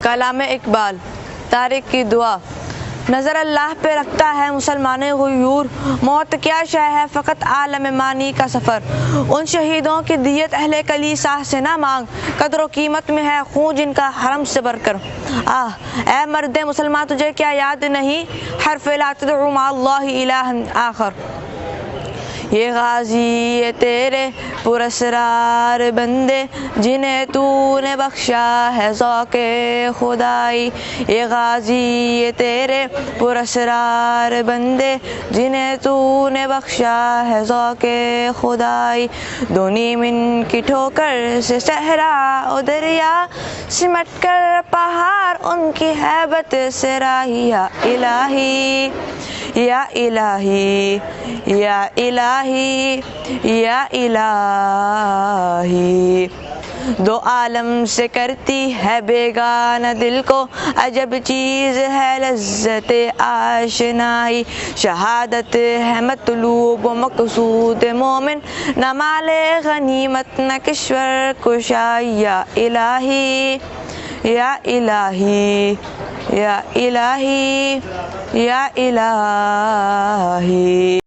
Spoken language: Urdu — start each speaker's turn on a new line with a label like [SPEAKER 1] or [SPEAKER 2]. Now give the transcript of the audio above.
[SPEAKER 1] کلام اقبال۔ طارق کی دعا۔ نظر اللہ پہ رکھتا ہے مسلمان غیور، موت کیا شے ہے فقط عالم مانی کا سفر۔ ان شہیدوں کی دیت اہل کلیسا سے نہ مانگ، قدر و قیمت میں ہے خون جن کا حرم سے بڑھ کر۔ اے مرد مسلمان تجھے کیا یاد نہیں، حرف لا تدعو مع اللہ الہا آخر۔ یہ غازی یہ تیرے پراسرار بندے جنہیں تو نے بخشا ہے ذوق خدائی۔ یہ غازی یہ تیرے پراسرار بندے جنہیں تو نے بخشا ہے ذوق خدائی۔ دونی من کی ٹھوکر سے صحرا و دریا سمٹ کر پہاڑ ان کی ہیبت سے راہی۔ یا الہی یا الہی یا الہی یا الہی۔ دو عالم سے کرتی ہے بیگانہ دل کو عجب چیز ہے لذت آشنائی۔ شہادت ہے مطلوب و مقصود مومن، نہ مال غنیمت نہ کشور کشائی۔ یا الہی یا الہی یا الہی یا الہی۔